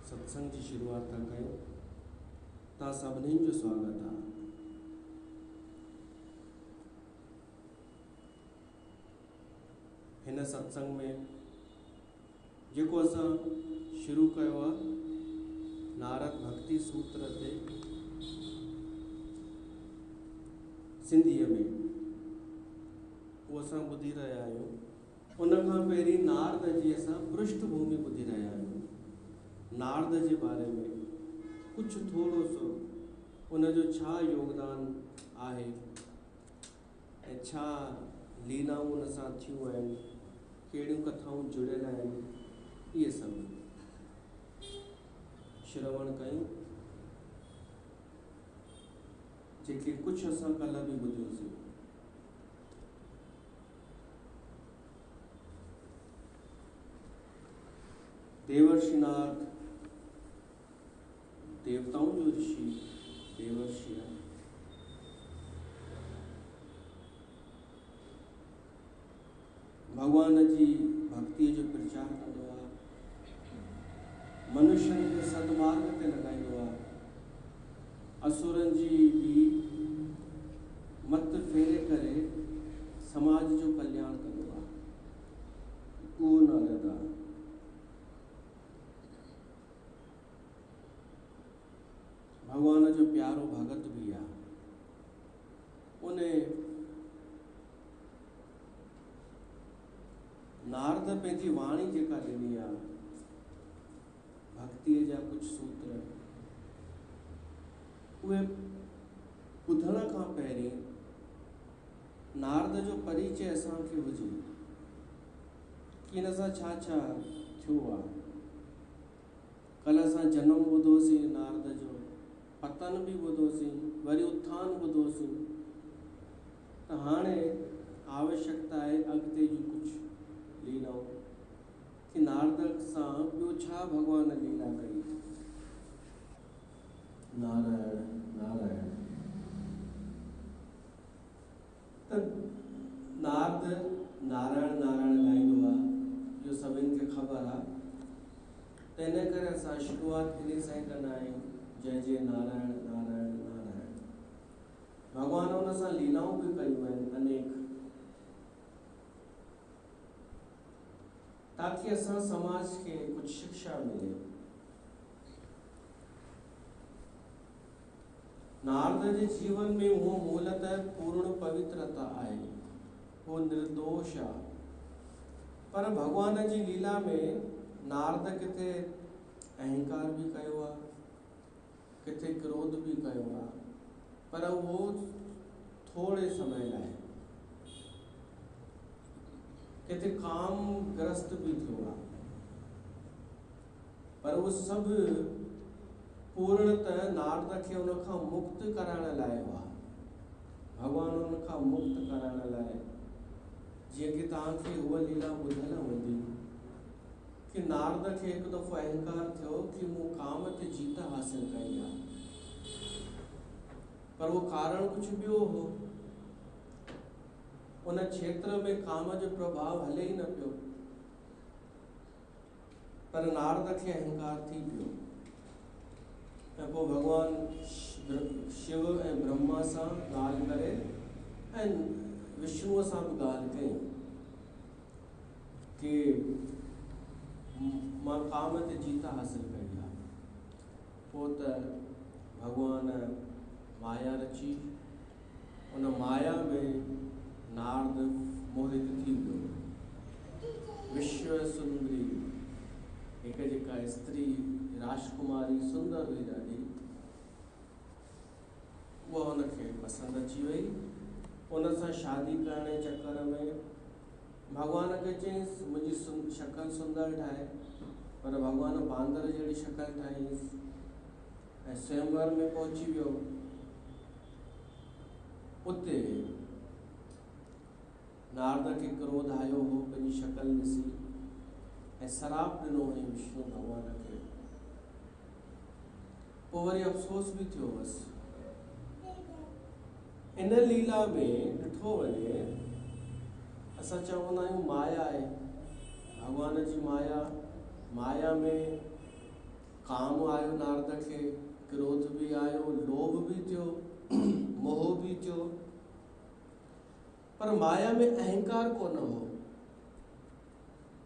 सत्संग की शुरुआत था कयूं। तव्हां सभिनी जो स्वागत आहे। हिन सत्संग में जेको असां शुरू कयो आहे नारद भक्ति सूत्र ते सिंधीअ में, उहो असां ॿुधी रहिया आहियूं। उन खां पहिरीं नारद जी असां पृष्ठभूमि ॿुधी रहिया आहियूं। नारद जे बारे में कुझु थोरो सो उनजो छा योगदान आहे ऐं छा लीलाऊं उन सां थियूं आहिनि, कहिड़ियूं कथाऊं जुड़ियल आहिनि, इहे सभु श्रवण कयूं, जेके कुझु असां कल्ह बि ॿुधियोसीं। देवर्षि नारद देवताओं जो ऋषि देवर्षि आहे। भगवान जी भक्ति जो प्रचार कंदो आहे, मनुष्यनि खे सदमार्ग ते लॻाईंदो आहे, असुरनि जी भी मत फेरे करे समाज जो कल्याण कंदो आहे। उहो नारद आहे। भगवान जो प्यारो भगत भी आहे। उन नारद पंहिंजी वाणी जेका ॾिनी आहे, भक्तिअ जा कुझु सूत्र, उहे ॿुधण खां पहिरीं नारद जो परिचय असांखे हुजे कि हिन सां छा छा थियो आहे। कल्ह असां जनम ॿुधोसीं नारद जो, पतन भी ॿुधोसीं, वरी उत्थान ॿुधोसीं। त हाणे आवश्यकता आहे अॻिते जूं कुझु लीलाऊं कि नारद सां ॿियो छा भगवान लीला कई। नारायण नारायण। त नारद नारायण नारायण ॻाईंदो आहे, इहो सभिनि खे ख़बर आहे। त इन करे असां शुरूआत इन सां ई कंदा आहियूं, जय जय नारायण नारायण नारायण। भगवान उन सां लीलाऊं भी कयूं आहिनि अनेक, ताकि असां समाज खे कुछ शिक्षा मिले। नारद जे जीवन में वो मूलतः पूर्ण पवित्रता आहे, वो निर्दोष आहे। पर भगवान जी लीला में नारद किथे अहंकार भी कयो आहे, किथे क्रोध भी कयो आहे, पर वो थोड़े समय लाइ। किथे काम ग्रस्त भी थियो आहे, पर वो सब पूर्णतः नारद खे उन खां मुक्त कराइण लाइ हुआ। भगवान उन खां मुक्त कराइण लाइ, जीअं कि तव्हांखे उहा लीला ॿुधल हूंदी कि नारद खे हिकु दफ़ो अहंकार थियो कि मूं काम ते जीत हासिल कई आहे, पर वो कारण कुछ ॿियो हो। उन क्षेत्र में काम जो प्रभाव हले ही न पियो, पर नारद खे अहंकार थी पियो। ऐं पोइ भगवान शिव ऐं ब्रह्मा सां ॻाल्हि करे ऐं विष्णुअ सां भी ॻाल्हि कई कि मां काम ते जीत हासिल कई आहे। पोइ त भगवान माया रची, उन माया में नारद मोहित थी वियो। विश्व सुंदरी, एक जेका स्त्री राजकुमारी सुंदर हुई ॾाढी, उहा उनखे पसंदि अची वई। उन सां शादी करण जे चक्कर में भगवान खे चयईंसि मुंहिंजी शक्ल सुंदर ठाहे, पर भगवान बांदर जहिड़ी शक्ल ठाहींसि ऐं स्वयंवर में पहुची वियो। उते नारद खे क्रोध आयो हो पंहिंजी शक्ल ॾिसी ऐं श्राप ॾिनो हुई विष्णु भगवान खे। पोइ वरी अफ़सोस भी थियो हुअसि। इन लीला में ॾिठो वञे, असां चवंदा आहियूं माया आहे, भगवान जी माया। माया में काम आयो नारद खे, क्रोध भी आयो, लोभ भी थियो, मोह भी थियो, पर माया में अहंकार कोन हो।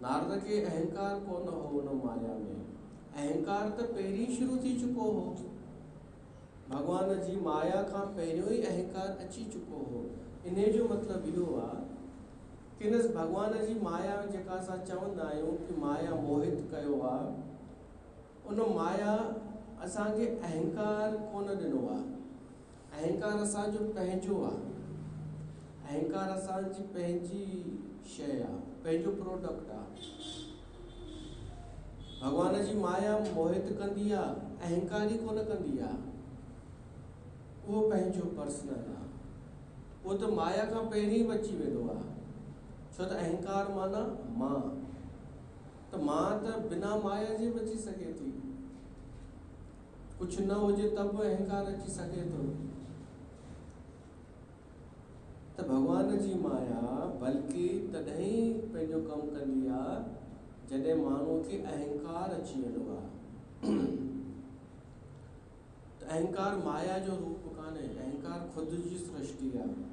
नारद खे अहंकार कोन हो उन माया में। अहंकार तो पहिरीं शुरू थी चुको हो। भगवान जी माया खां पहिरियों ही अहंकार अची चुको हो। इन जो मतिलबु इहो आहे कि इन भगवान जी माया जेका असां चवंदा आहियूं कि माया मोहित कयो आहे, उन माया असांखे अहंकार कोन ॾिनो आहे। अहंकार असांजो पंहिंजो आहे। अहंकार असांजी पंहिंजी शइ आहे, पंहिंजो प्रोडक्ट आहे। भगवान जी माया मोहित कंदी आहे, अहंकार ई कोन कंदी आहे। उहो पंहिंजो पर्सनल आहे। उहो त माया खां पहिरीं बची वेंदो आहे। छो त अहंकार माना मां, त मां त बिना माया जे बची सघे थी। कुझु न हुजे त बि अहंकार अची सघे थो। त भगवान जी माया बल्कि तॾहिं पंहिंजो कमु कंदी आहे जॾहिं माण्हूअ खे अहंकार अची वेंदो आहे। त अहंकार माया जो रूप कान्हे, अहंकार ख़ुदि जी सृष्टि आहे।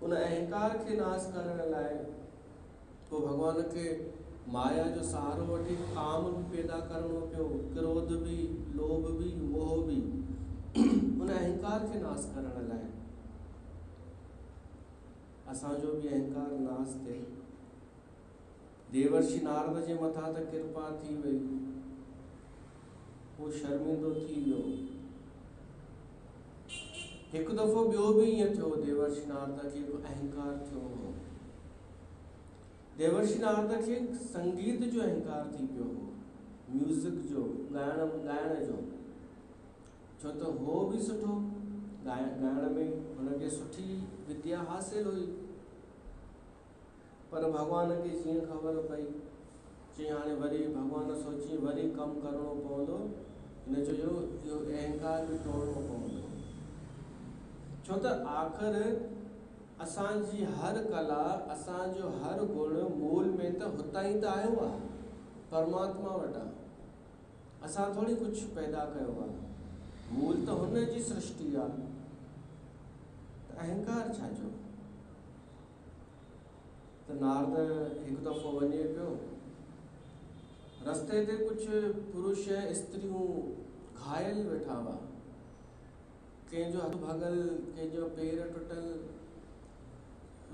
उन अहंकार खे नाश करण लाइ पोइ भगवान खे माया जो सहारो वठी काम भी पैदा करणो पियो, क्रोध भी, लोभ भी, मोह भी, उन अहंकार खे नाश करण लाइ। असांजो भी अहंकार नाश थिए। देवर्षि नारद जे मथां त कृपा थी वई, वो शर्मिंदो थी वियो। हिकु दफ़ो ॿियो भी ईअं थियो, देवर्षि नारद खे अहंकार थियो हो। देवर्षि नारद खे संगीत जो अहंकार थी पियो हो, म्यूज़िक जो, ॻाइण जो। छो त हो भी सुठो ॻाइण में हुनखे सुठी विद्या हासिल हुई। पर भगवान खे जीअं ख़बर पई, चई हाणे वरी भगवान सोची वरी कमु करणो पवंदो। हिन चयो इहो अहंकार भी तोड़णो पवंदो। छो त आख़िर असांजी हर कला, असांजो हर गुण मूल में त हुतां ई त आयो आहे, परमात्मा वटां। असां थोड़ी कुझु पैदा कयो आहे। मूल त हुन जी सृष्टि आहे। त अहंकार छाजो? त नारद हिकु दफ़ो वञे पियो, रस्ते ते कुझु पुरुष स्त्रियूं घायल वेठा हुआ। कंहिंजो हथ भगल, कंहिंजो पेर टुटल,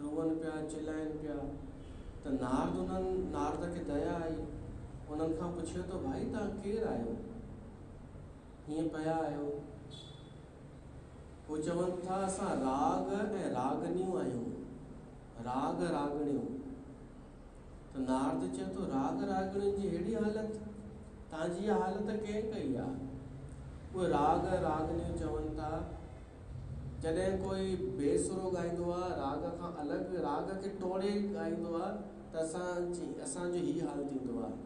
रोवन पिया, चिल्लाइन पिया। त नारद खे दया आई। उन्हनि खां पुछियो त भाई तव्हां केरु आहियो, हीअं पिया आहियो? वो चवनि था असां राग ऐं रागनियूं आहियूं, राग रागणियूं। त नारद चयो तो राग रागणियुनि जी हेड़ी हालत, तव्हांजी इहा हालत कंहिं कई आहे? उहे राग रागनियूं चवनि था जॾहिं कोई बेसुरो ॻाईंदो आहे, राग खां अलॻि राग खे तोड़े ॻाईंदो आहे, त असांजो ही हाल थींदो आहे।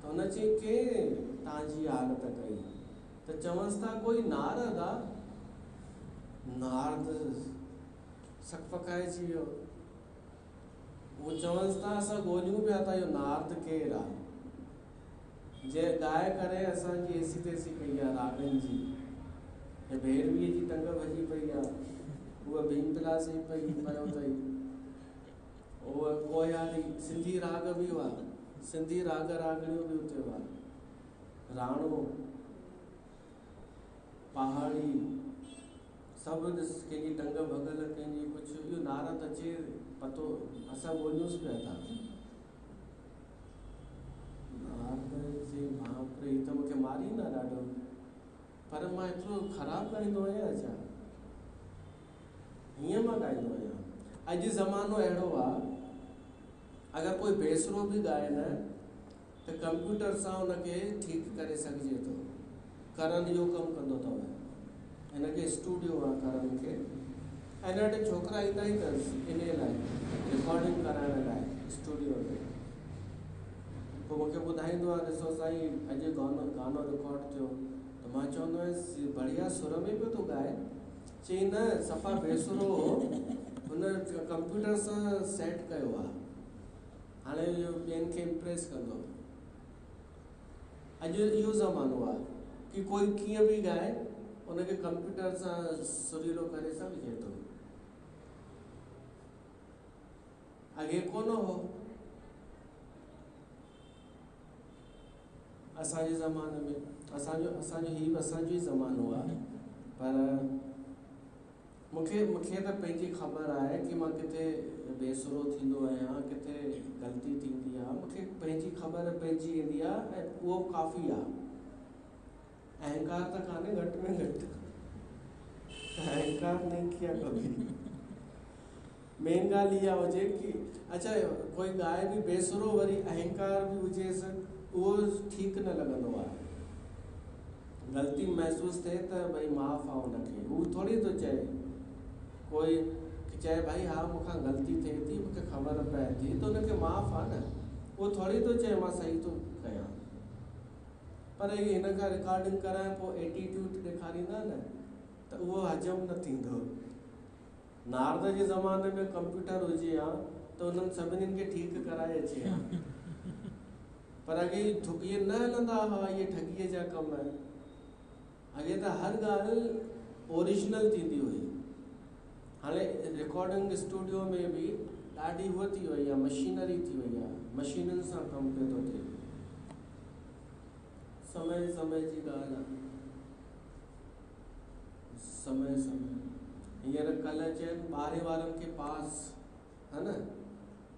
त हुन चई केरु तव्हांजी हालत कई? त चवंसि था कोई नारद आहे। नारद सकपकाइजी वियो। वो चवंसि था असां ॻोल्हियूं पिया था इहो नारद केरु आहे, जे ॻाए करे असांजी एसी तेसी कई आहे रागनि जी। ऐं भैरवीअ जी टंग भॼी पई आहे, उहा भीमपलासी पियो अथई। उहा कोयारी सिंधी राग भी हुआ, सिंधी राग रागणियूं भी उते हुआ। राणो, पहाड़ी, सभु कंहिंजी टंग भगल, कंहिंजी कुझु। इहो नारद अचे पतो असां ॻोल्हियूंसि पिया था। नारद जे बाप रे, त मूंखे मारींदा ॾाढो, पर मां एतिरो ख़राबु ॻाईंदो आहियां छा? हीअं मां ॻाईंदो आहियां। अॼु ज़मानो अहिड़ो आहे, अगरि कोई बेसुरो भी ॻाए न त कंप्यूटर सां हुनखे ठीकु करे सघिजे थो। करण इहो कमु कंदो अथव, हिनखे स्टूडियो आहे करण खे। ऐं नंढे छोकिरा ईंदा ई अथसि इन लाइ, रिकॉर्डिंग कराइण लाइ स्टूडियो में। पोइ मूंखे ॿुधाईंदो आहे, ॾिसो साईं अॼु गानो रिकॉर्ड थियो। त मां चवंदो आहियां बढ़िया सुर में पियो थो ॻाए? चई न, सफ़ा बेसुरो हो, हुन कंप्यूटर सां सेट कयो आहे, हाणे इहो ॿियनि खे इम्प्रेस कंदो। अॼु इहो ज़मानो आहे कि कोई कीअं बि ॻाए उनखे कंप्यूटर सां सुरीलो करे सघिजे थो। अॻे कोन हो, असांजे ज़माने में असांजो ई ज़मानो आहे। पर मूंखे त पंहिंजी ख़बर आहे कि मां किथे बेसुरो थींदो आहियां, किथे ग़लती थींदी आहे, मूंखे पंहिंजी ख़बर पइजी वेंदी आहे ऐं उहो काफ़ी आहे। अहंकार त कान्हे, घटि में घटि अहंकार नहीं किया कभी। मेन ॻाल्हि इहा हुजे कि अच्छा कोई ॻाए बि बेसुरो वरी अहंकार बि हुजेसि, उहो ठीकु न लॻंदो आहे। ग़लती महसूसु थिए त भई माफ़ आहे हुनखे, हू थोरी थो चए, कोई चए भाई हा मूंखां ग़लती थिए थी, मूंखे ख़बर पए थी, त हुनखे माफ़ आहे न, उहो थोरी थो चए मां सही थो कयां। पर इहे हिन खां रिकॉर्डिंग कराए पोइ एटीट्यूड ॾेखारींदा न, त उहो हज़म न थींदो। नारद जे ज़माने में कंप्यूटर हुजे हा त उन्हनि सभिनीनि खे ठीकु कराए अचे हा। पर अॻे इहे न हलंदा हुआ, इहे ठगीअ जा कम। अॻे त हर ॻाल्हि ओरिजिनल थींदी हुई। हाणे रिकॉर्डिंग स्टूडियो में बि ॾाढी उहा थी वई आहे, मशीनरी थी वई आहे, मशीनुनि सां कमु पियो थो थिए। समय जी ॻाल्हि आहे, समय हींअर कल्ह चयनि 12 वारनि खे पास, है न,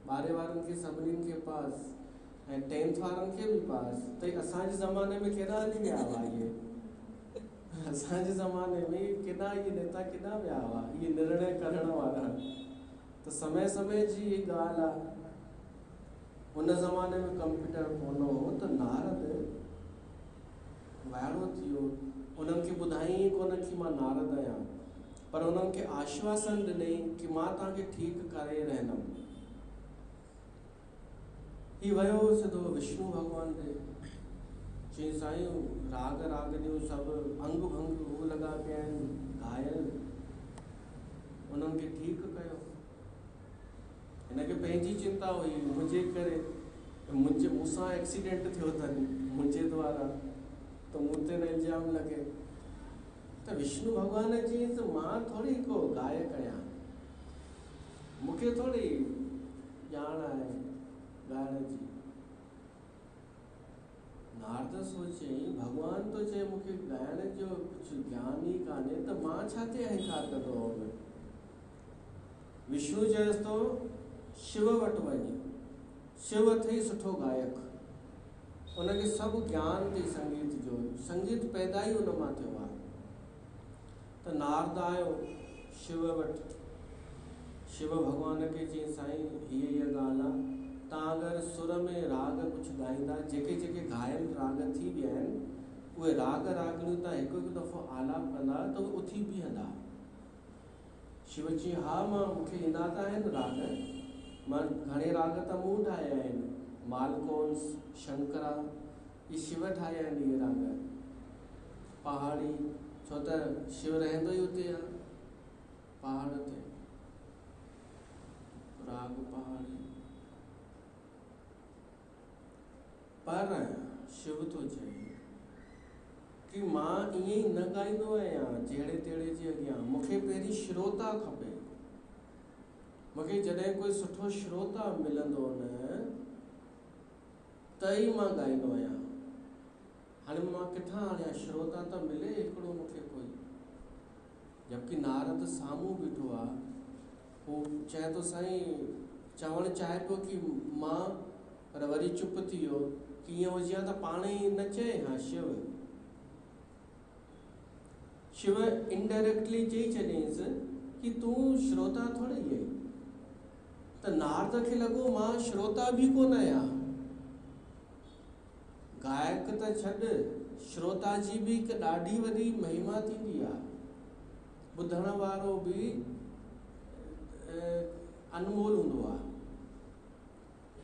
12 वारनि खे सभिनीनि खे पास ऐं 10th वारनि खे बि पास। त असांजे ज़माने में केॾा हली विया हुआ इहे, असांजे ज़माने में केॾा इहे नेता केॾा विया हुआ, इहे निर्णय करण वारा। त समय जी ॻाल्हि आहे। उन ज़माने में कंप्यूटर कोन हो त नारद वाइड़ो थी वियो, उन्हनि खे ॿुधाई कोन कि मां नारद आहियां, पर उन्हनि खे आश्वासन ॾिनई कि मां तव्हांखे ठीकु करे रहंदमि। ही वियो सिधो विष्णु भॻवान ॾे, चई साईं राग रागनियूं सभु अंग भंग हू लॻा पिया आहिनि, घायल, उन्हनि खे ठीकु कयो। हिनखे पंहिंजी चिंता हुई, मुंहिंजे करे मूंसां एक्सीडेंट थियो अथनि मुंहिंजे द्वारा, त मूं ते न इल्ज़ाम लॻे। त विष्णु भॻवान चयईं त मां थोरी को गायक आहियां, मूंखे थोरी ॼाण आहे ॻाइण जी। नारद सोचई भॻवान तो चए मूंखे ॻाइण जो कुझु ज्ञान ई कान्हे, त मां छा ते अहंकार कंदो हुउमि। विष्णु चयसि थो शिव वटि वञ, शिव अथई सुठो गायक, उनखे सभु ज्ञान अथई संगीत जो, संगीत पैदा ई उन मां थियो आहे। त नारद आयो शिव वटि, शिव भॻवान खे चई साईं हीअ ॻाल्हि आहे, तव्हां अगरि सुर में राग कुझु ॻाईंदा, जेके घायल राग थी विया आहिनि, उहे राग रागनियूं तव्हां हिकु दफ़ो आलाप कंदा त उहे उथी बीहंदा। शिव चई हा मूंखे ईंदा त आहिनि राग, मां घणे राग त मूं ठाहिया आहिनि, मालकोन्स, शंकरा, इहे शिव ठाहिया आहिनि इहे राग। पहाड़ी, छो त शिव रहंदो ई उते आहे पहाड़ ते, राग पहाड़ी। पर शिव थो चए कि मां ईअं ई न ॻाईंदो आहियां जहिड़े तहिड़े जे अॻियां, मूंखे पहिरीं श्रोता खपे। मूंखे जॾहिं कोई सुठो श्रोता मिलंदो न त ई मां ॻाईंदो आहियां। हाणे मां किथां आणियां, श्रोता त मिले हिकिड़ो मूंखे कोई। जबकि नारद साम्हूं बीठो आहे, हू चए थो साईं, चवणु चाहे पियो कि मां, पर वरी चुप थी वियो। कीअं हुजे हा त पाण ई न चए हा शिव इनडायरेक्टली चई छॾियईंसि कि तूं श्रोता थोरी आहे। त नारद खे लॻो मां श्रोता बि कोन आहियां, गायक त छॾ, श्रोता जी बि हिकु ॾाढी वॾी महिमा थींदी आहे। ॿुधण वारो बि अनमोल हूंदो आहे।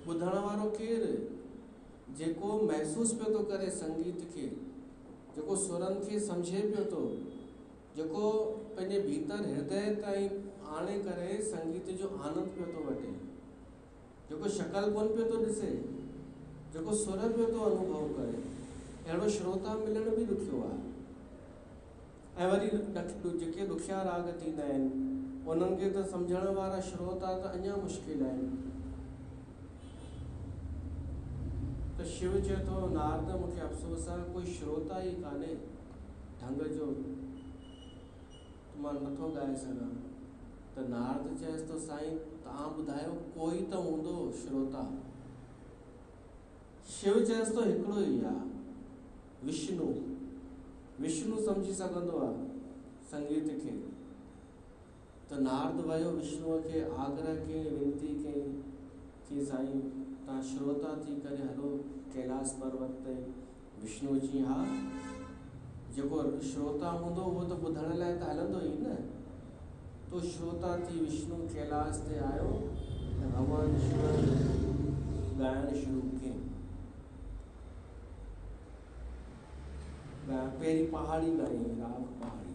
ॿुधण वारो केरु, जेको महसूस पियो थो करे संगीत खे, जेको सुरनि खे सम्झे पियो थो, जेको पंहिंजे भीतर हृदय ताईं आणे करे संगीत जो आनंद पियो थो वठे, जेको शक्ल कोन पियो थो ॾिसे, जेको सुर पियो थो अनुभव करे, अहिड़ो श्रोता मिलण बि ॾुखियो आहे। ऐं वरी जेके ॾुखिया राग थींदा आहिनि उन्हनि खे त सम्झण वारा श्रोता त अञा मुश्किल आहिनि। त शिव चए थो नारद मूंखे अफ़सोस आहे कोई श्रोता ई कान्हे ढंग जो, मां नथो ॻाए सघां। त नारद चएसि थो साईं तव्हां ॿुधायो कोई त हूंदो श्रोता। शिव चएसि थो हिकिड़ो ई आहे, विष्णु। विष्णु सम्झी सघंदो आहे संगीत खे। त नारद वियो विष्णुअ खे आग्रह कयईं, विनती कयईं कि साईं तव्हां श्रोता थी करे हलो कैलाश पर्वत ते। विष्णु चई हा, जेको श्रोता हूंदो उहो त ॿुधण लाइ त हलंदो ई न। तो श्रोता थी विष्णु कैलाश ते आयो ऐं भॻवानु शिव ॻाइण शुरू कयईं। पहिरीं पहाड़ी ॻाई, राग पहाड़ी।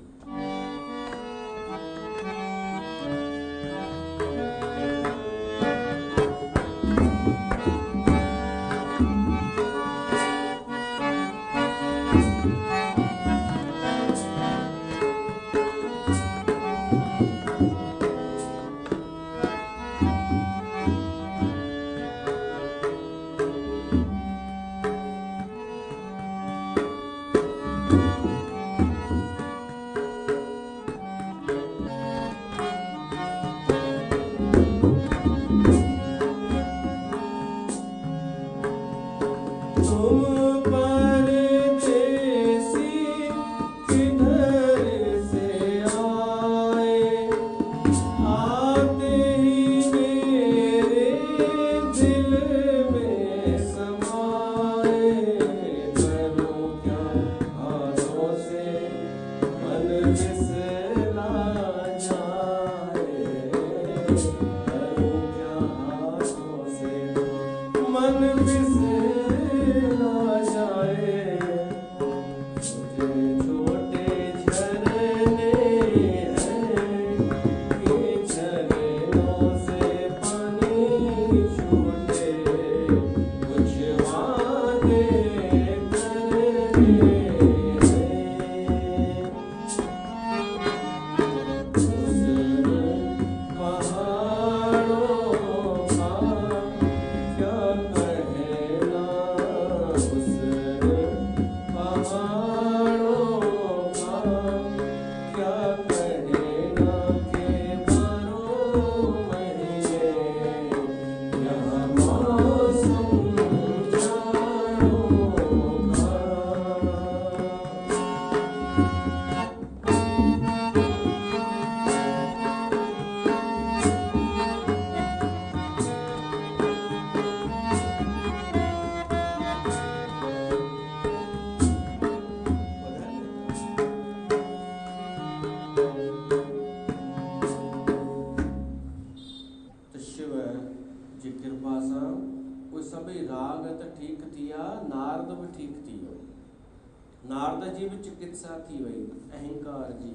नारद जी भी चिकित्सा थी वही अहंकार जी।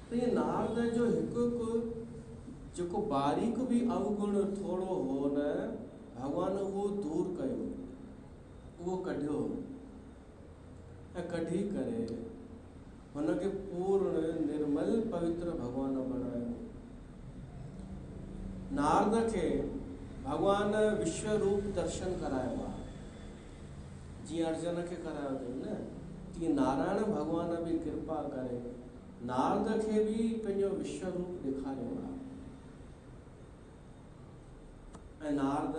तो ये नारद जो जो बारीक भी अवगुण थोड़ो हो न, भगवान वो दूर कयो, वो कढियो ऐं कढी करे हुनखे पूर्ण निर्मल पवित्र भगवान बनायो। नारद के भगवान विश्व रूप दर्शन करायो आहे, जी अर्जुन के करायो अथई न, तीअं नारायण भगवान भी कृपा करे नारद के भी पंहिंजो विश्व रूप ॾेखारियो आहे। ऐं नारद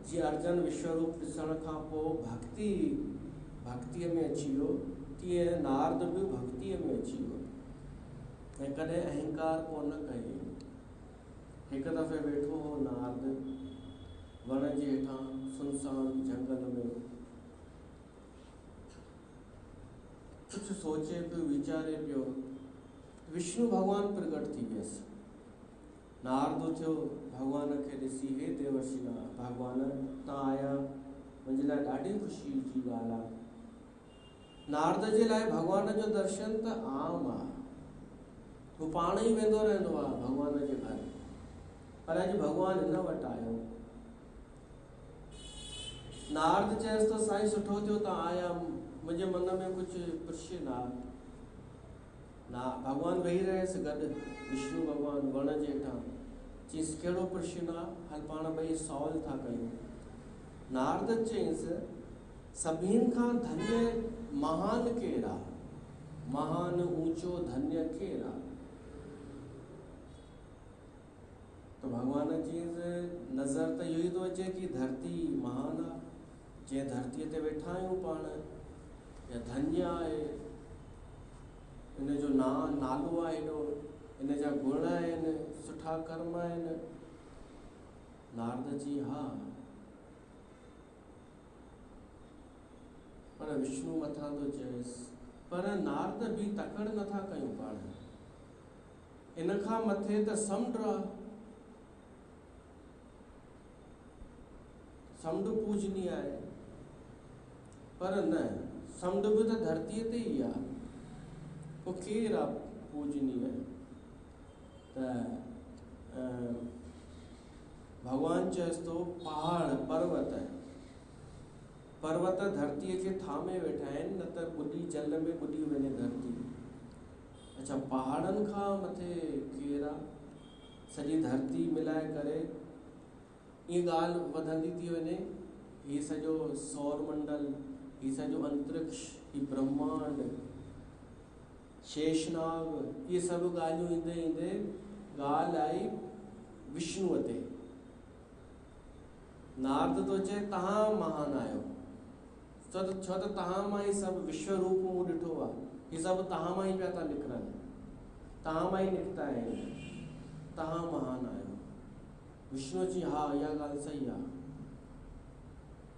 जी अर्जुन विश्व रूप ॾिसण खां पोइ भक्तिअ में अची वियो, तीअं नारद भी भक्तिअ में अची वियो ऐं कॾहिं अहंकार कोन कई। हिकु दफ़े वेठो हो नारद वण जे हेठां सुनसान जंगल में, कुछ सोचे पियो, वीचारे पियो, विष्णु भगवान प्रकट थी वियसि। नारद थियो भगवान के ॾिसी, हे देवर्षि भगवान तव्हां आया, मुंहिंजे लाइ ॾाढी ख़ुशी जी ॻाल्हि आहे। नारद जे लाइ भगवान जो दर्शन त आम आहे, हू पाण ई वेंदो रहंदो आहे भगवान जे घर, पर अॼु भगवान हिन वटि आयो। नारद चयसि तो साईं सुठो थियो तव्हां आया, मुंहिंजे मन में कुझु पुष्य ना भॻवानु वेही रहियसि गॾु, विष्णु भॻवानु वण जे हेठां। चईंसि कहिड़ो पुष्य ना, हल पाण ॿई सवाल था कयूं। नारद चईंसि सभिनि खां धन्य महान केरु आहे, महान ऊंचो धन्य केरु आहे? तो भगवान चईंसि नज़र त इहो ई थो अचे कि धरती महान आहे, जंहिं धरतीअ ते वेठा आहियूं पाण, या धन्य आहे, इन जो नालो आहे हेॾो, इन जा गुण आहिनि, सुठा कर्म आहिनि। नारद जी हा, पर विष्णु मथां थो चएसि, पर नारद बि तकड़ नथा कयूं पाण, इन खां मथे त समुंड आहे, समुंड पूजनीय आहे, पर न, समुंड बि त धरतीअ ते ई आहे, पोइ केरु आहे पूजनीय? त भॻवानु चएसि थो पहाड़ पर्वत धरतीअ खे थामे वेठा आहिनि, न त ॿुॾी जल में ॿुॾी वञे धरती। अच्छा, पहाड़नि खां मथे केरु आहे? सॼी धरती मिलाए करे ईअं ॻाल्हि वधंदी थी वञे, हीउ सॼो सौर मंडल, हीउ सॼो अंतरिक्ष, हीउ ब्रह्मांड, शेषनाग, इहे सभु ॻाल्हियूं ईंदे ईंदे ॻाल्हि आई विष्णुअ ते। नारद थो चए तव्हां महान आहियो, छो त तव्हां मां ई सभु विश्व रूप मूं ॾिठो आहे, हीउ सभु तव्हां मां ई पिया था निकिरनि, तव्हां मां ई निकिता आहिनि, तव्हां महान आहियो। विष्णु जी हा, इहा ॻाल्हि सही आहे,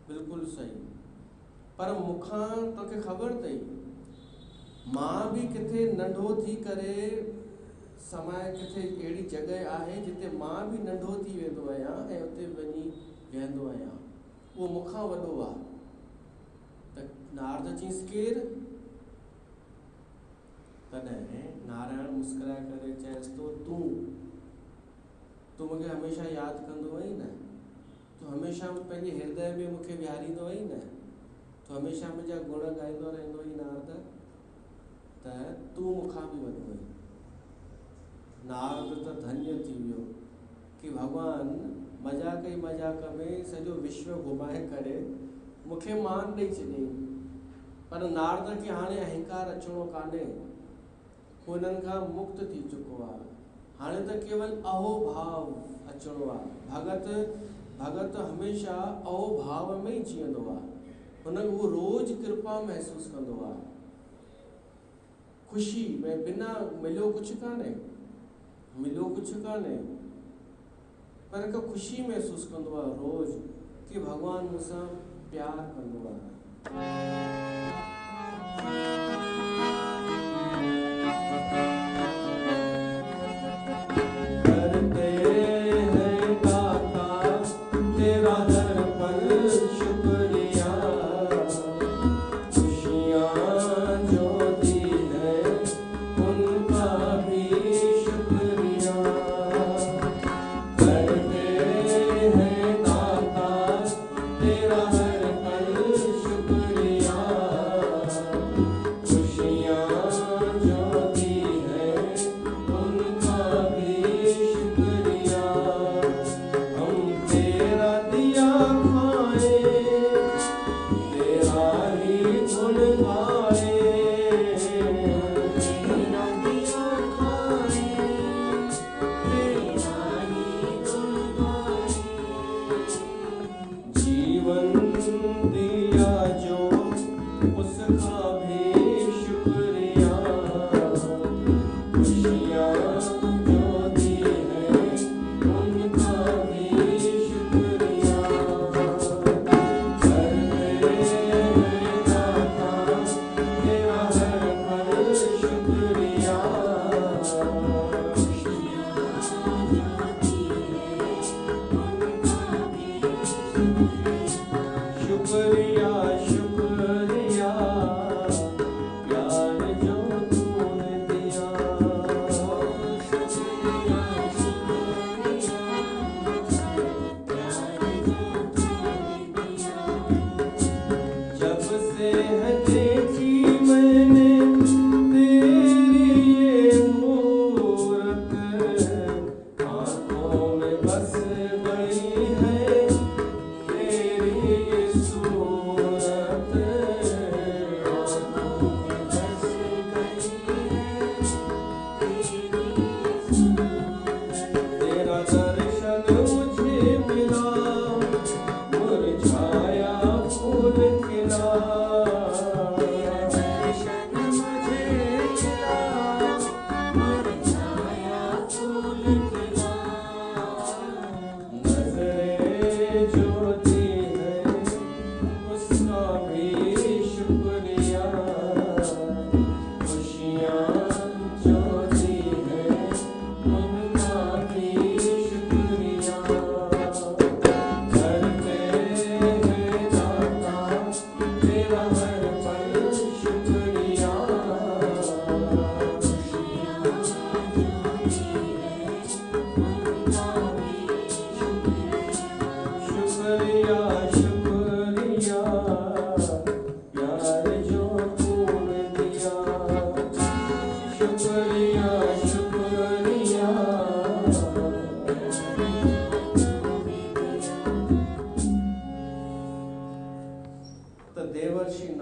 बिल्कुलु सही, पर मूंखां तोखे ख़बर अथई मां बि किथे नंढो थी करे, समय किथे अहिड़ी जॻह आहे जिते मां बि नंढो थी वेंदो आहियां ऐं उते वञी वेहंदो आहियां, उहो मूंखां वॾो आहे। त नारद चईंसि केरु? तॾहिं नारायण मुस्कुराए करे चएसि थो तूं मूंखे हमेशह यादि कंदो आई न, तूं हमेशह पंहिंजे हृदय में मूंखे विहारींदो आई न, तूं हमेशह मुंहिंजा गुण ॻाईंदो रहंदो आई नारद, त तूं मूंखां बि वॾो आई। नारद त धन्य थी वियो कि भॻवानु मज़ाक में सॼो विश्व घुमाए करे मूंखे मान ॾेई छॾियईं। पर नारद खे हाणे अहंकार अचिणो कान्हे, हुननि खां मुक्त थी चुको आहे, हाणे त केवल अहोभाव अचिणो आहे। भगत हमेशा अहोभाव में ई जीअंदो आहे, हुनखे उहो रोज़ कृपा महसूसु कंदो आहे, ख़ुशी में, बिना मिलियो कुझु कान्हे, पर हिकु ख़ुशी महसूसु कंदो आहे रोज़ कि भॻवानु मूंसां प्यार कंदो आहे। शुक्रिया शुक्रिया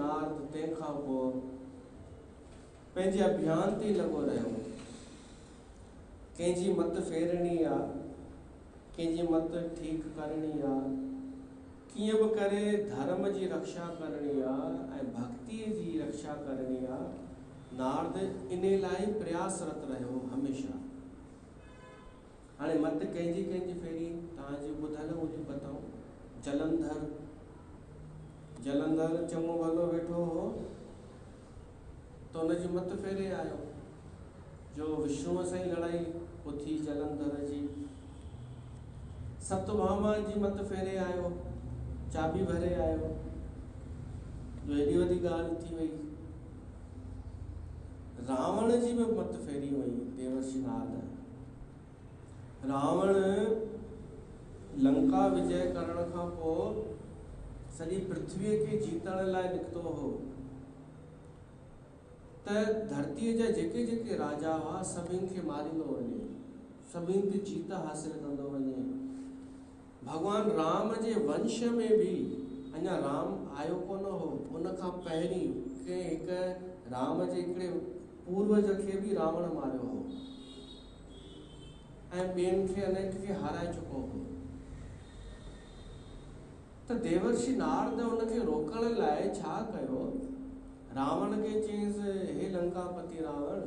नारद तंहिंखां पोइ पंहिंजे अभियान ते लॻो रहियो। कंहिंजी मत फेरणी आहे, कंहिंजी मत ठीकु करणी आहे, कीअं बि करे धर्म जी रक्षा करणी आहे ऐं भक्तिअ जी रक्षा करणी आहे। नारद इन लाइ प्रयासरत रहियो हमेशह। हाणे मत कंहिंजी फेरी तव्हांजी ॿुधल हूंदी बताऊं। जलंधर चङो भलो वेठो हो त हुनजी मत फेरे आयो जो विष्णुअ सां ई लड़ाई उथी जलंधर जी। सत्यभामा जी मत फेरे आयो, चाबी भरे आयो, जो हेॾी वॾी ॻाल्हि थी वई। रावण जी बि मत फेरी वई देवर्षि नारद। रावण लंका विजय करण खां पोइ सॼी पृथ्वीअ खे जीतण लाइ निकितो हो त धरतीअ जा जेके जेके राजा हुआ सभिनि खे मारींदो वञे, सभिनि ते जीत हासिल कंदो वञे। भगवान राम जे वंश में बि अञा राम आयो कोन हो, उन खां पहिरीं कंहिं हिकु राम जे हिकिड़े पूर्वज खे बि रावण मारियो हो ऐं ॿियनि खे अनेक खे हाराए चुको हो। त देवर्षि नारद उनखे रोकण लाइ छा कयो? रावण खे चयईंसि, हे लंकापति रावण,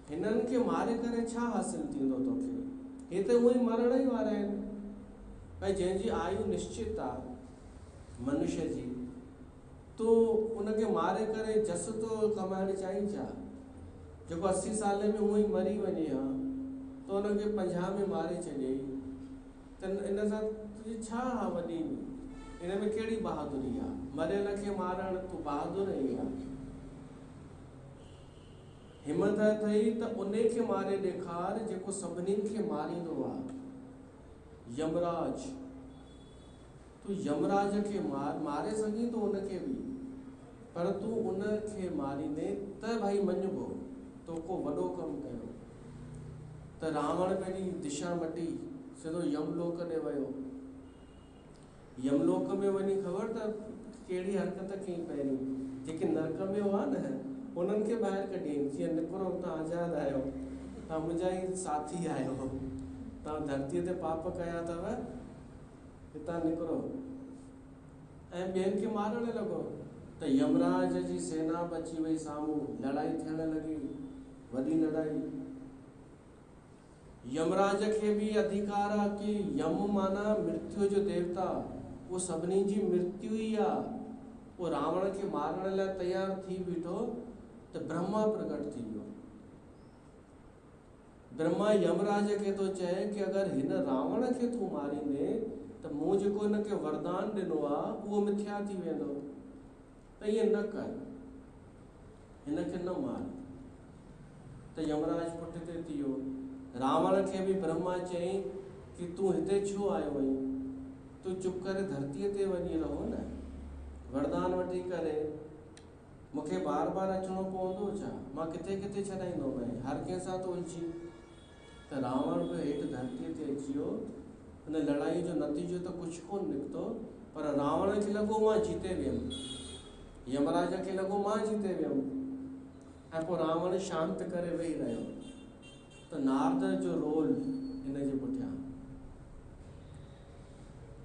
हिननि खे मारे करे छा हासिल थींदो तोखे? हे त उहे मरण ई वारा आहिनि। भई जंहिंजी आयु निश्चित आहे मनुष्य जी, तूं उनखे मारे करे जस तो कमाइण चाहीं छा? जेको 80 साल में उहो ई मरी वञे हा त उनखे 50 में मारे छॾियई त इन सां तुंहिंजी छा वॾी, इन में कहिड़ी बहादुरी आहे? मरियल खे मारण तूं बहादुर ई आहे। हिमत अथई त उन खे मारे ॾेखार जेको सभिनीनि खे मारींदो आहे। यमराज, तूं यमराज खे मारे सघीं थो उनखे बि, पर तूं उनखे मारींदे त भाई मञिबो तो को वॾो कमु कयो। त रावण पंहिंजी दिशा मटी सिधो यमलोक ॾे वियो। यमलोक में वञी ख़बर त कहिड़ी हरकत कई पहिरीं? जेके नरक में हुआ न उन्हनि खे ॿाहिरि कढियईं, जीअं निकिरो तव्हां आज़ादु आहियो, तव्हां मुंहिंजा ई साथी आहियो, तव्हां धरतीअ ते पाप कया अथव, हितां निकिरो। ऐं ॿियनि खे मारण लॻो त यमराज जी सेना बि अची वई साम्हूं, लड़ाई थियण लॻी, वॾी लड़ाई। यमराज खे बि अधिकार आहे कि यम माना मृत्यु जो देवता, वो सभिनी जी मृत्यु ई आहे। वो रावण खे मारण लाइ तयारु थी बीठो त ब्रह्मा प्रकट थी वियो। ब्रह्मा यमराज खे तो चए कि अगरि हिन रावण खे तूं मारींदे त मूं जेको हिनखे वरदान ॾिनो आहे उहो मिथ्या थी वेंदो, त ईअं न कर, हिनखे न मार। त यमराज पुठिते थी वियो। रावण खे बि ब्रह्मा चयईं कि तूं हिते छो आयो आहीं? तूं चुप करे धरतीअ ते वञी रहो न, वरदान वठी करे। मूंखे बार बार अचिणो पवंदो छा? मां किथे किथे छॾाईंदो वञे, हर कंहिं सां तो उलझी। त रावण बि हेठि धरतीअ ते अची वियो। हुन लड़ाई जो नतीजो त कुझु कोन निकितो, पर रावण खे लॻो मां जीते वियुमि, यमराज खे लॻो मां जीते वियुमि, ऐं पोइ रावण शांति करे वेही रहियो। त नारद जो रोल हिन जे पुठियां।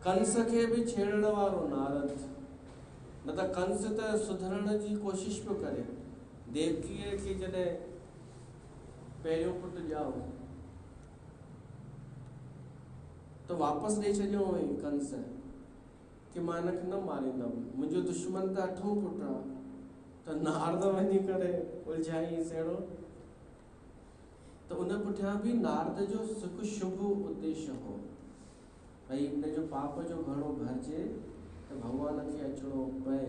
कंस खे बि छेड़ण वारो नारद, न त कंस त सुधरण जी कोशिश पियो करे। देवकीअ खे जॾहिं पहिरियों पुटु ॼाओ त वापसि ॾेई छॾियो हुअईं कंस कि मां हिनखे न मारींदुमि, मुंहिंजो दुश्मन त 8हों पुटु आहे। त नारद वञी करे उलझाईंसि अहिड़ो। त उन पुठियां बि नारद जो हिकु शुभ उद्देश्य हो, भई हिनजो पाप जो घणो भरिजे त भॻवान खे अचिणो पए।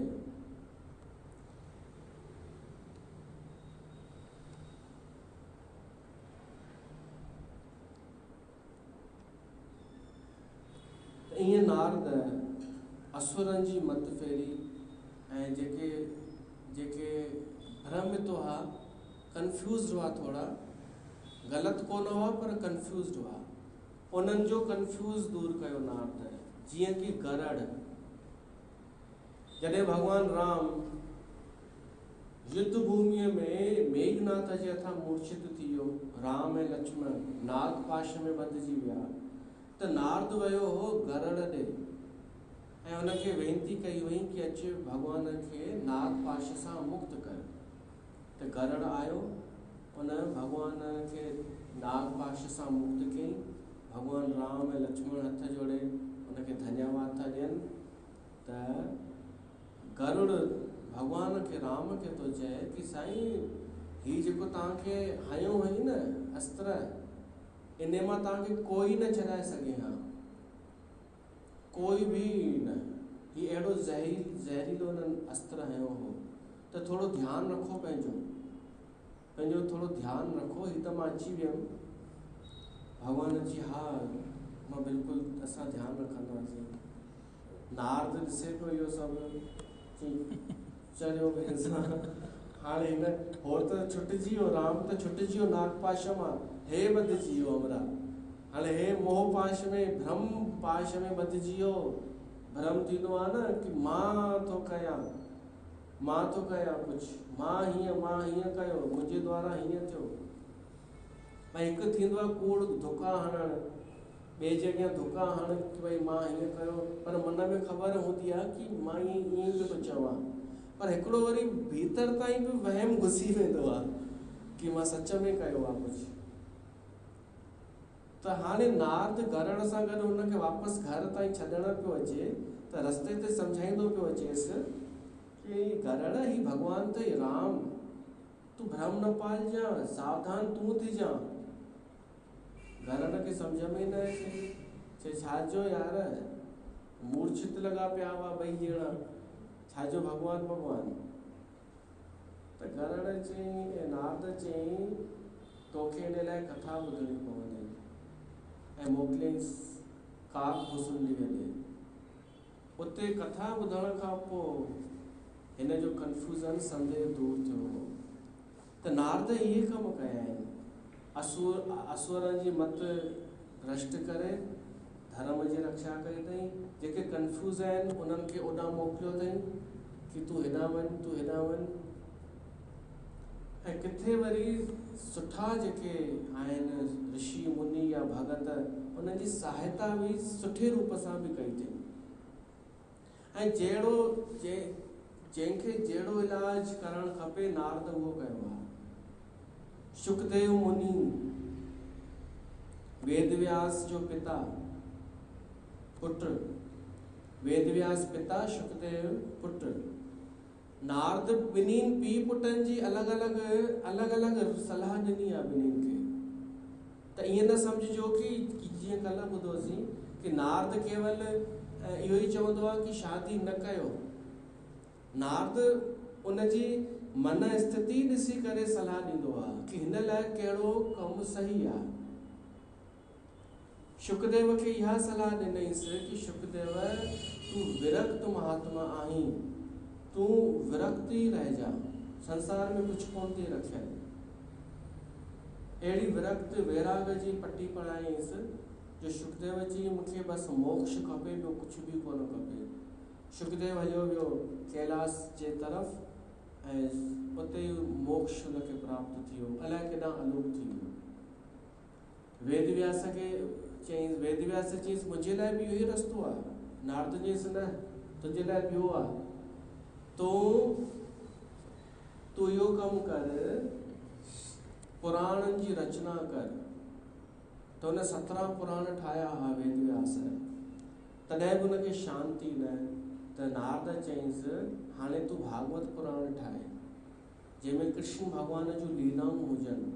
ईअं नारद असुरनि जी मत फेरी ऐं जेके जेके भ्रमित हुआ, कंफ्यूज़ हुआ, थोड़ा ग़लति कोन हुआ पर कंफ्यूज़ हुआ, उन्हनि जो कंफ्यूज़ दूर कयो नारद। जीअं कि गरुड़, जॾहिं भगवान राम युद्ध भूमि में मेघनाथ जे हथां मूर्छित थी वियो। राम ऐं लक्ष्मण नागपाश में बंधिजी विया त नारद वियो हो गरुड़ ॾे ऐं उनखे वेनती कई वई कि अच भॻवान खे नागपाश सां मुक्त कर। त गरुड़ आयो, उन भॻवान खे नागपाश सां मुक्त कयईं। भॻवान राम ऐं लक्ष्मण हथ जोड़े उनखे धन्यवाद था ॾियनि त गरुड़ भॻवान खे राम खे थो चए कि साईं हीउ जेको तव्हांखे हयो हुई न अस्त्र, इन मां तव्हांखे कोई न छॾाए सघे हा, कोई बि न। हीउ अहिड़ो ज़हरीलो अस्त्र हयो हो त थोरो ध्यानु रखो, पंहिंजो थोरो ध्यानु रखो। हीउ त मां अची वियुमि। भॻवान जी हा मां बिल्कुलु, असां ध्यानु रखंदासीं। नारद ॾिसे पियो इहो सभु चरियो सां, हाणे हिन हो त छुटिजी वियो, राम त छुटिजी वियो नागपाश मां, हे ॿधिजी वियो अमरा। हाणे हे मोह पाश में, भ्रम पाश में ॿधिजी वियो। भ्रम थींदो आहे न कि मां थो कयां कुझु, मां हीअं कयो, मुंहिंजे द्वारा हीअं थियो। ऐं हिकु थींदो आहे कूड़ धोखा हणणु, ॿिए जे अॻियां धोखा हणणु कि भई मां हीअं कयो, पर मन में ख़बर हूंदी आहे कि मां ईअं बि थो चवां, पर हिकिड़ो वरी भीतर ताईं बि वहम घुसी वेंदो आहे कि मां सच में कयो आहे कुझु। त हाणे नारद गरुड़ सां गॾु हुनखे वापसि घर ताईं छॾण पियो अचे त रस्ते ते सम्झाईंदो पियो अचेसि कि गरुड़ ही भॻवान अथई राम, तूं भ्रम न पालजांइ, सावधान तूं थी जा। गरुड़ खे सम्झ में न अचे, छाजो यार, मूर्छित लॻा पिया हुआ ॿई ॼणा, छाजो भॻवान। त गरुड़ चई, नारद चई तोखे इन लाइ कथा ॿुधणी पवंदी, ऐं मोकिलियईंसि काक भुसुंडीअ ॾे। उते कथा ॿुधण खां पोइ हिन जो कंफ्यूज़न संदेह दूर थियो हो त नारद इहे कम कया आहिनि, असुरनि जी मत भ्रष्ट करे धर्म जी रक्षा कई अथई। जेके कंफ्यूज़ आहिनि उन्हनि खे ओॾां मोकिलियो अथई कि तूं हेॾां वञ। ऐं किथे वरी सुठा जेके आहिनि ऋषि मुनि या भगत, उन्हनि जी सहायता बि सुठे रूप सां बि कई अथई। ऐं जंहिंखे जहिड़ो इलाज करणु खपे नारद उहो कयो आहे। शुकदेव मुनि, वेदव्यास जो पिता पुत्र, वेदव्यास पिता, शुकदेव पुत्र। नारद ॿिन्हिनि पीउ पुटनि जी अलॻि अलॻि सलाह ॾिनी आहे ॿिन्हिनि खे। त ईअं न सम्झिजो कि जीअं कल्ह ॿुधोसीं कि नारद केवल इहो ई चवंदो आहे कि शादी न कयो। नारद उनजी मन स्थिति ॾिसी करे सलाह ॾींदो आहे कि हिन लाइ कहिड़ो कमु सही आहे। शुकदेव खे इहा सलाह ॾिनईंसि कि शुकदेव तूं विरक्त महात्मा आहीं, तूं विरक्त ई रहिजा, संसार में कुझु कोन थी रखियल। अहिड़ी विरक्त वैराग जी पटी पढ़ाईंसि जो शुकदेव जी मूंखे बसि मोक्ष खपे, ॿियो कुझु बि कोन खपे। शुकदेव हलियो वियो कैलाश जे तरफ़ ऐं उते मोक्ष हुनखे प्राप्त थी वियो, अलाए केॾां अलोक थी वियो। वेदव्यास चयईंसि मुंहिंजे लाइ बि इहो ई रस्तो आहे। नारद चयईंसि न, तुंहिंजे लाइ ॿियो आहे। तूं इहो कमु कर, पुराणनि जी रचना कर। त हुन 17 पुराण ठाहिया हुआ वेदव्यास, तॾहिं बि हुनखे शांती न। त नारद चयईंसि हाणे तूं भागवत पुराण ठाहे, जंहिंमें कृष्ण भॻवान जूं लीलाऊं हुजनि,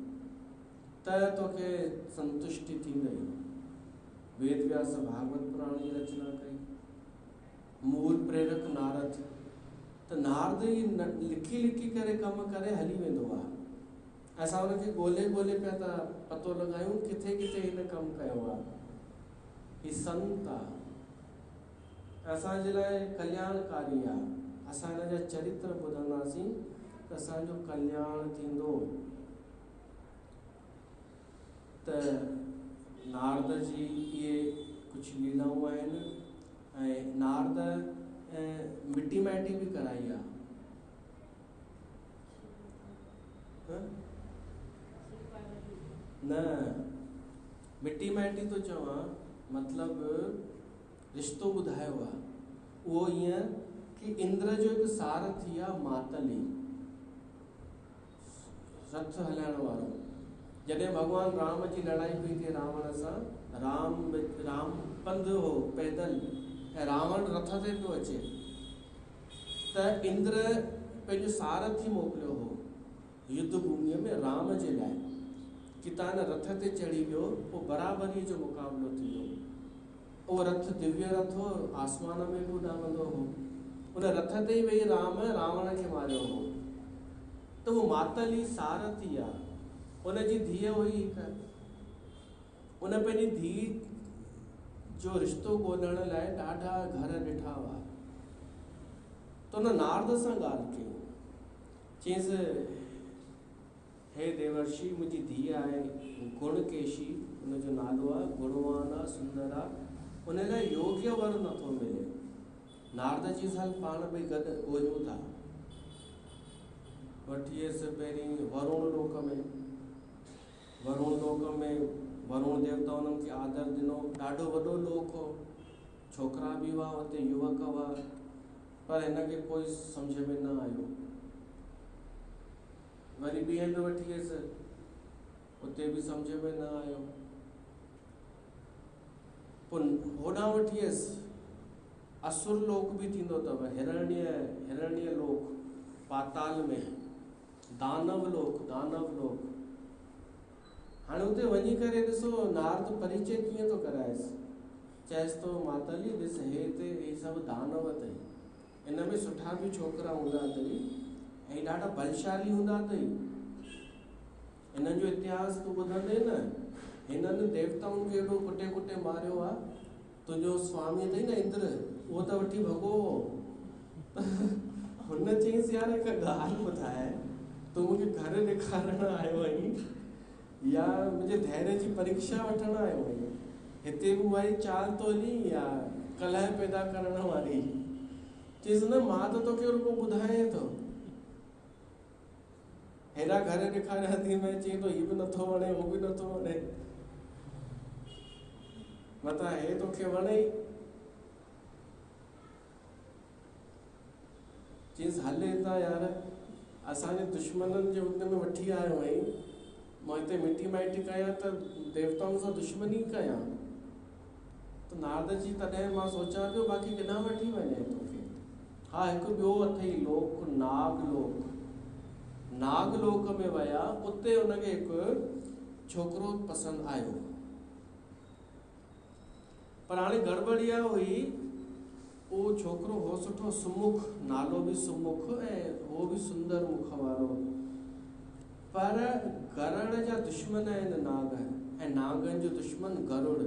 त तोखे संतुष्टि थींदई। वेदव्यास भागवत पुराण जी रचना कई। मूल प्रेरक नारद। त नारद ई लिखी करे कमु करे हली वेंदो आहे। असां हुनखे ॻोल्हे पिया था पतो लॻायूं किथे हिन कमु कयो आहे। हीउ संत आहे, असांजे लाइ कल्याणकारी आहे। असां हिन जा चरित्र ॿुधंदासीं त असांजो कल्याण थींदो। त नारद जी इहे कुझु लीलाऊं आहिनि। ऐं नारद मिटी माइटी बि कराई आहे। न मिटी माइटी तो चवां, मतिलबु रिश्तो ॿुधायो आहे उहो ईअं कि इंद्र जो हिकु सारथी आहे मातली, रथ हलाइण वारो। जॾहिं भॻवान राम जी लड़ाई पई थिए रावण सां, राम पंधु हो पैदल ऐं रावण रथ ते पियो अचे, त इंद्र पंहिंजो सारथी मोकिलियो हो युद्ध भूमीअ में राम जे लाइ कि तव्हां हिन रथ ते चढ़ी वियो, पोइ बराबरीअ जो मुक़ाबिलो थींदो। उहो रथ दिव्य रथ हो, आसमान में बि उॾामंदो हो। उन रथ ते ई वेही राम रावण खे मारियो हो। त उहो मातली सारथी आहे, उनजी धीअ हुई हिकु। उन पंहिंजी धीउ जो रिश्तो ॻोल्हण लाइ ॾाढा घर ॾिठा हुआ। त उन नारद सां ॻाल्हि कई, चयईंसि हे देवर्षि, मुंहिंजी धीअ आहे गुणकेशी, उनजो नालो आहे, गुणवान आहे, सुंदर आहे, उन लाइ योग्य वर नथो मिले। नारद जी साल पाण ॿई गॾु ॻोल्हियूं था। वठी वियसि पहिरीं वरुण लोक में। वरुण लोक में वरुण देवता उन्हनि खे आदर ॾिनो। ॾाढो वॾो लोक हो, छोकिरा बि हुआ हुते, युवक हुआ, पर हिनखे कोई सम्झ में न आयो। वरी ॿिए हंधि वठी वियसि, उते बि सम्झ में न आयो। पोइ होॾां वठी वियसि, असुर लोक बि थींदो अथव, हिरण्य लोक, पाताल में दानव लोक। हाणे उते वञी करे ॾिसो नारद परिचय कीअं थो कराएसि। चएसि थो माताली ॾिस, हे सभु दानव अथई, इन में सुठा बि छोकिरा हूंदा अथई ऐं ॾाढा बलशाली हूंदा अथई। हिननि जो इतिहास तूं ॿुधंदे न, हिननि देवताउनि खे एॾो कुटे कुटे मारियो आहे। तुंहिंजो स्वामी अथई न इंद्र, उहो त वठी भॻो हो। हुन चयईंसि यार हिकु ॻाल्हि ॿुधाए, तूं मूंखे घर ॾेखारण आयो आहीं या मुंहिंजे धैर्य जी परीक्षा वठण आयो आहीं? हिते बि उहा ई चाल तो हली या कलह पैदा करण वारी? चयईंसि न, मां त तोखे रुॻो ॿुधायां थो। हेॾा घर ॾेखारिया थी, मैं चई थो हीउ बि नथो वणे, उहो बि नथो वणे, मतां हे तोखे वणे ई। चयईंसि हले था यार, असांजे दुश्मननि जे हुन में वठी आयो आहीं, मां हिते मिटी माइटी कयां त देवताउनि सां दुश्मनी कयां? त नारद जी तॾहिं मां सोचां पियो बाक़ी किथां वठी वञे तोखे। हा, हिकु ॿियो अथई लोक, नागलोक में विया, उते उनखे हिकु छोकिरो पसंदि आयो। पर हाणे गड़बड़ इहा हुई, उहो छोकिरो हो सुठो सुमुख, नालो बि सुमुख ऐं उहो बि सुंदर मुख वारो, पर गरुड़ जा दुश्मन आहिनि नाग, ऐं नागनि जो दुश्मन गरुड़।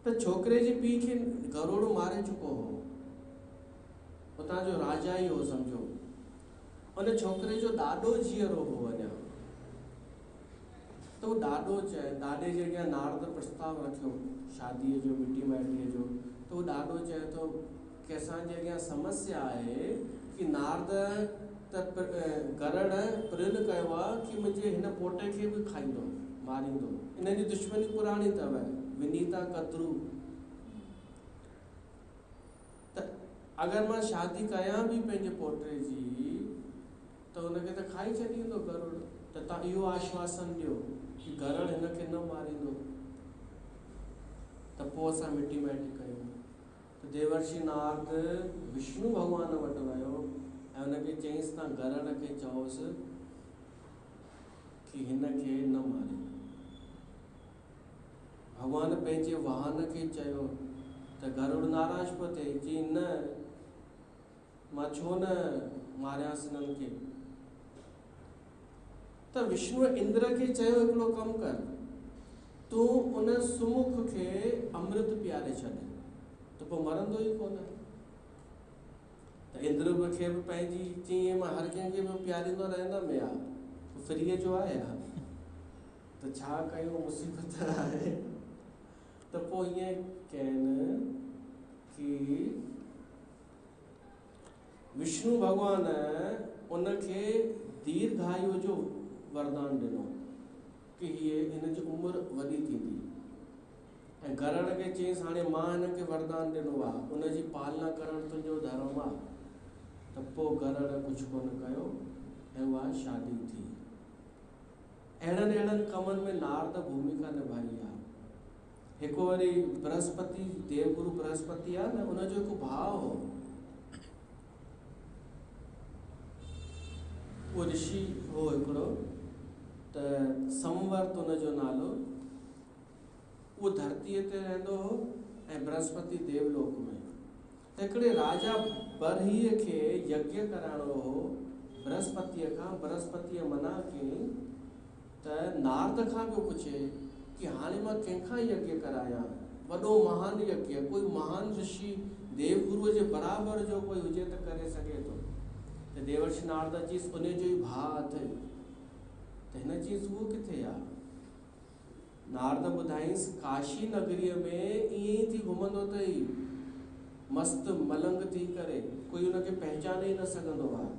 त छोकिरे जे पीउ खे गरुड़ मारे चुको हो, उतां जो राजा ई हो सम्झो। उन छोकिरे जो ॾाॾो जीअरो हो अञा, तो ॾाॾो चए, ॾाॾे जे अॻियां नारद प्रस्ताव रखियो शादीअ जो, मिटी माइटीअ जो। तो ॾाॾो चए थो कि असांजे अॻियां समस्या आहे कि नारद त गरुड़ प्रण कयो आहे कि मुंहिंजे हिन पोटे खे बि खाईंदो, मारींदो। इन जी दुश्मनी पुराणी अथव, विनीता कतरू। त अगरि मां शादी कयां बि पंहिंजे पोटे जी, त हुनखे त खाई छॾींदो गरुड़। त तव्हां इहो आश्वासन ॾियो कि गरुड़ हिनखे न मारींदो, त पोइ असां मिटी माइटी कयूं। त देवर्षि नारद विष्णु भॻवान वटि वियो ऐं हुनखे चयईंसि तव्हां गरुड़ खे चओसि कि हिनखे न मारे। भॻवान पंहिंजे वाहन खे चयो त गरुड़ नाराज़ पियो थिए, चई न, मां छो न मारियांसि हिननि खे। त विष्णु इंद्र खे चयो हिकिड़ो कमु कर, तूं उन सुमुख खे अमृत पीआरे छॾ, त पोइ मरंदो ई कोन। त इंद्र खे बि पंहिंजी चई मां हर कंहिंखे बि पीआरींदो रहंदमि या फ्रीअ जो आहे या, त छा कयूं, मुसीबत आहे। त पोइ ईअं कयनि कि विष्णु भगवान उनखे दीर्घायु जो वरदान ॾिनो कि हीअ हिन जी उमिरि वॾी थींदी ऐं गरुड़ खे चयईंसि हाणे मां हिनखे वरदान ॾिनो आहे उनजी पालना करणु तुंहिंजो धर्म आहे त पोइ गरुड़ कुझु कोन कयो ऐं उहा शादी थी। अहिड़नि कमनि में नारद भूमिका निभाई आहे। हिकु वरी बृहस्पति देवगुरु बृहस्पति आहे न उनजो हिकु भाउ हो उहो ऋषि हो हिकिड़ो त संवर्त उनजो नालो उहो धरतीअ ते रहंदो हो ऐं बृहस्पति देवलोक में त हिकिड़े राजा बरहीअ खे यज्ञ कराइणो हो बृहस्पतिअ खां। बृहस्पतिअ मना कयईं त नारद खां पियो पुछे कि हाणे मां कंहिंखां यज्ञ करायां वॾो महान यज्ञ कोई महान ऋषि देवगुरुअ जे बराबरि जो कोई हुजे त करे सघे थो त देवर्षि नारद चयईंसि उन जो ई भाउ अथई त हिन चयईंसि उहो किथे आहे। नारद ॿुधाईंसि काशी नगरीअ में ईअं ई थी घुमंदो अथई मस्त मलंग थी करे कोई उनखे पहचाने ई न सघंदो आहे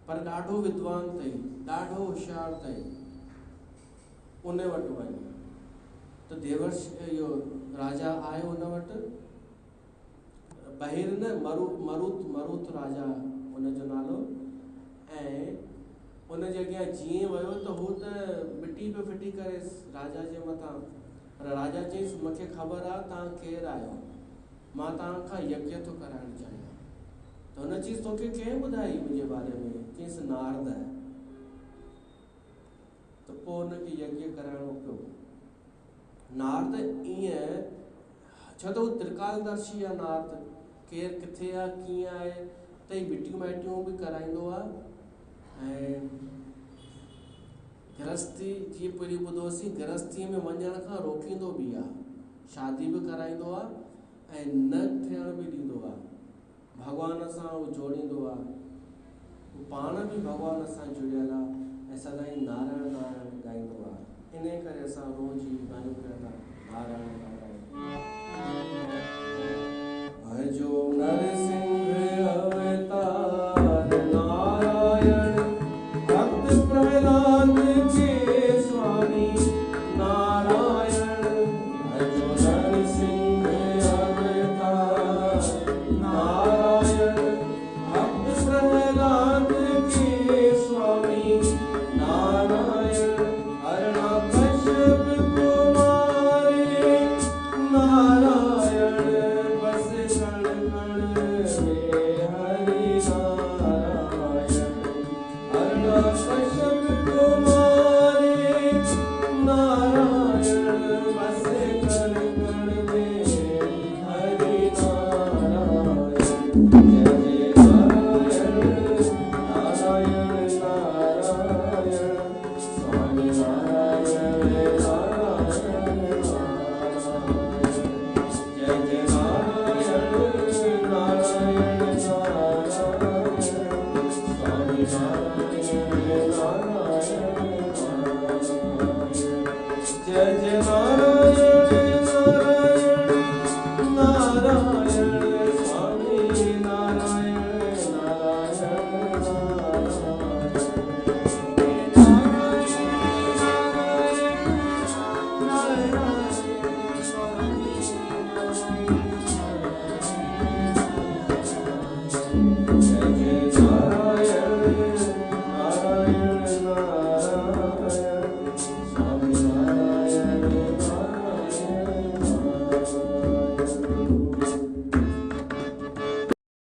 पर ॾाढो विद्वान अथई ॾाढो होशियारु अथई उन वटि वञ त देवर्षि इहो राजा आयो उन वटि बहिर न मरुत राजा उनजो नालो ऐं उनजे अॻियां जीअं वियो त हू त मिटी पियो फिटी करे राजा जे मथां पर राजा चयईंसि मूंखे ख़बर आहे तव्हां केरु आहियो मां तव्हां खां यज्ञ थो कराइणु चाहियां त हुन चीज़ तोखे कंहिं ॿुधाई मुंहिंजे बारे में चयईंसि नारद त पोइ हुनखे यज्ञ कराइणो पियो। नारद ईअं छो त हू त्रिकालदर्शी आहे नारद केरु किथे आहे कीअं आहे त ही मिटियूं माइटियूं बि कराईंदो आहे ऐं गृहस्थी जीअं पहिरीं ॿुधोसीं गृहस्थीअ में वञण खां रोकींदो बि आहे शादी बि कराईंदो आहे ऐं न थियण बि ॾींदो आहे भॻवान सां उहो जोड़ींदो आहे उहो पाण बि भॻवान सां जुड़ियल आहे ऐं सदाईं नारायण नारायण ॻाईंदो आहे इन करे असां रोज़ ई ॻायूं पिया था नारायण नारायण भजो नरसिंह अवतार नारायण भक्त प्रहलाद के स्वामी नारायण भजो नरसिंह अवतार नारायण भक्त प्रहलाद के स्वामी नारायण हिरण्यकश्यप को मारे नारायण बस कण कण में हरि नारायण हिरण्यकश्यप को मारे नारायण बस कण कण में हरि नारायण जय जय नारायण नारायण नारायण स्वामी नारायण नारायण नारायण जय जय नारायण नारायण नारायण स्वामी नारायण नारायण जय जय नारायण नारायण नारायण स्वामी नारायण नारायण